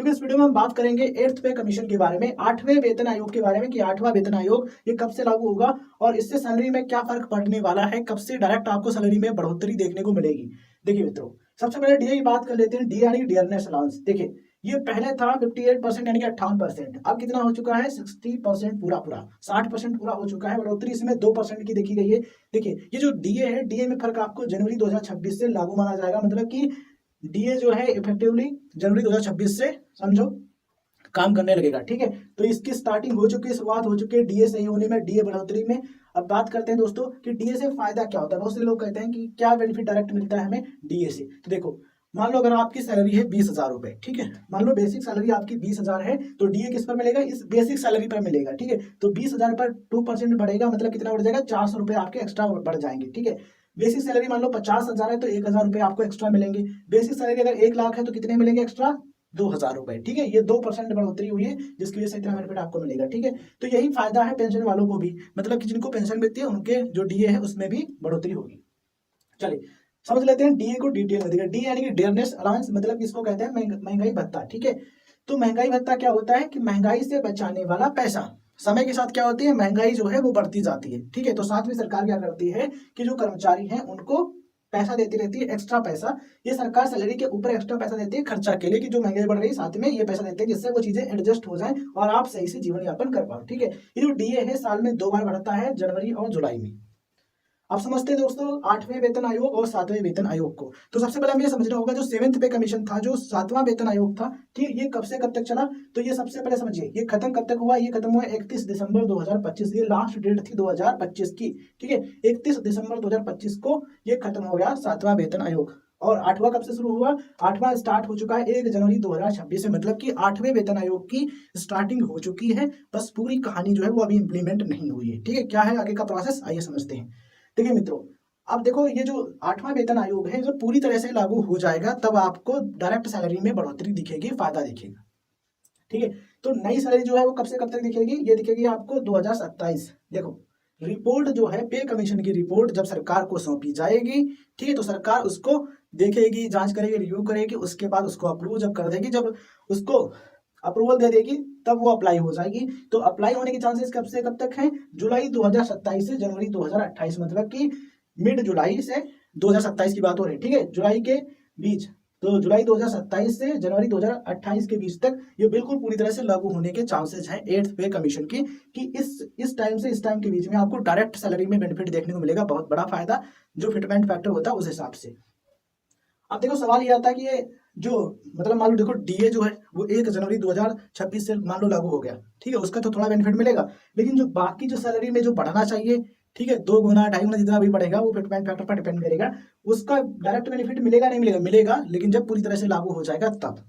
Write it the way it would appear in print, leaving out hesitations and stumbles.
दोस्तों इस वीडियो में हम बात करेंगे 8th पे कमीशन के बारे में, 8वें वेतन आयोग के बारे में कि 8वां वेतन आयोग ये कब से लागू होगा और इससे सैलरी में क्या फर्क पड़ने वाला है, कब से डायरेक्ट आपको सैलरी में बढ़ोतरी देखने को मिलेगी। देखिए मित्रों, सबसे पहले डीए की बात कर लेते हैं। डी यानी डियरनेस अलाउंस। देखिए ये पहले था 58% यानी कि 58%, अब कितना हो चुका है 60% पूरा पूरा 60% पूरा हो चुका है। बढ़ोतरी इसमें 2% की देखी गई है। देखिए ये जो डीए है, डीए में फर्क आपको जनवरी 2026 से लागू माना जाएगा, मतलब कि डीए जो है इफेक्टिवली जनवरी 2026 से समझो काम करने लगेगा। ठीक है, तो इसकी स्टार्टिंग हो चुकी है, शुरुआत हो चुकी है डीए सही होने में, डीए बढ़ोतरी में। अब बात करते हैं दोस्तों कि डीए से फायदा क्या होता है। बहुत से लोग कहते हैं कि क्या बेनिफिट डायरेक्ट मिलता है हमें डीए से। तो देखो, मान लो अगर आपकी सैलरी है 20,000 रुपए, ठीक है, मान लो बेसिक सैलरी आपकी 20,000 है, तो डीए किस पर मिलेगा, इस बेसिक सैलरी पर मिलेगा। ठीक है, तो 20,000 पर 2% बढ़ेगा, मतलब कितना बढ़ जाएगा, 400 रुपए आपके एक्स्ट्रा बढ़ जाएंगे। ठीक है, बेसिक सैलरी मान लो 50,000 है तो 1,000 रुपए आपको एक्स्ट्रा मिलेंगे। बेसिक सैलरी अगर 1 लाख है तो कितने मिलेंगे एक्स्ट्रा, 2,000 रुपए। ठीक है, ये 2% बढ़ोतरी हुई है जिसकी वजह से इतना बेनिफिट आपको मिलेगा। ठीक है, तो यही फायदा है पेंशन वालों को भी, मतलब कि जिनको पेंशन मिलती है उनके जो डीए है उसमें भी बढ़ोतरी होगी। चलिए समझ लेते हैं डीए को डिटेल में। देखिए डी यानी कि डियरनेस अलाउंस, मतलब इसको कहते हैं महंगाई भत्ता। ठीक है, तो महंगाई भत्ता क्या होता है कि महंगाई से बचाने वाला पैसा। समय के साथ क्या होती है, महंगाई जो है वो बढ़ती जाती है। ठीक है, तो साथ में सरकार क्या करती है कि जो कर्मचारी हैं उनको पैसा देती रहती है, एक्स्ट्रा पैसा। ये सरकार सैलरी के ऊपर एक्स्ट्रा पैसा देती है खर्चा के लिए, कि जो महंगाई बढ़ रही है साथ में ये पैसा देते हैं जिससे वो चीजें एडजस्ट हो जाए और आप सही से जीवन यापन कर पाओ। ठीक है, ये जो डीए है साल में 2 बार बढ़ता है, जनवरी और जुलाई में। अब समझते हैं दोस्तों 8वें वेतन आयोग और 7वें वेतन आयोग को। तो सबसे पहले हमें ये समझना होगा जो 7th पे कमीशन था, जो 7वां वेतन आयोग था, ठीक, ये कब से कब तक चला। तो ये सबसे पहले समझिए ये खत्म कब तक हुआ, ये खत्म हुआ 31 दिसंबर 2025। ये लास्ट डेट थी 2025 की। ठीक है, 31 दिसंबर 2025 को ये खत्म हो गया 7वां वेतन आयोग। और 8वां कब से शुरू हुआ, 8वां स्टार्ट हो चुका है 1 जनवरी 2026 से, मतलब कि 8वें वेतन आयोग की स्टार्टिंग हो चुकी है। बस पूरी कहानी जो है वो अभी इंप्लीमेंट नहीं हुई है। ठीक है, क्या है आगे का प्रोसेस, आइए समझते हैं। देखिए मित्रों, अब देखो ये जो 8वां वेतन आयोग है जब पूरी तरह से लागू हो जाएगा तब आपको डायरेक्ट सैलरी में बढ़ोतरी दिखेगी, फायदा दिखेगा। ठीक है, तो नई सैलरी जो है वो कब से कब तक दिखेगी, ये दिखेगी आपको 2027। देखो रिपोर्ट जो है पे कमीशन की रिपोर्ट जब सरकार को सौंपी जाएगी, ठीक है, तो सरकार उसको देखेगी, जांच करेगी, रिव्यू करेगी, उसके बाद उसको अप्रूव जब कर देगी, जब उसको अप्रूवल दे देगी तब वो अप्लाई हो जाएगी। तो अप्लाई होने के चांसेस कब से कब तक हैं, जुलाई 2027 से जनवरी 2028, मतलब कि मिड जुलाई से 2027 की बात हो रही है। ठीक है, जुलाई के बीच, तो जुलाई 2027 से जनवरी 2028 के बीच तक ये बिल्कुल पूरी तरह से लागू होने के चांसेस हैं 8th पे कमीशन की, कि इस टाइम से इस टाइम के बीच में आपको डायरेक्ट सैलरी में बेनिफिट देखने को मिलेगा, बहुत बड़ा फायदा जो फिटमेंट फैक्टर होता है उस हिसाब से। अब देखो सवाल ये आता है कि ये जो मतलब मान लो देखो डीए जो है वो 1 जनवरी 2026 से मान लो लागू हो गया, ठीक है, उसका तो थोड़ा बेनिफिट मिलेगा, लेकिन जो बाकी जो सैलरी में जो बढ़ना चाहिए, ठीक है, 2 गुना 2.5 गुना जितना भी बढ़ेगा वो फिटमेंट फैक्टर पर डिपेंड करेगा, उसका डायरेक्ट बेनिफिट मिलेगा नहीं मिलेगा, मिलेगा, लेकिन जब पूरी तरह से लागू हो जाएगा तब।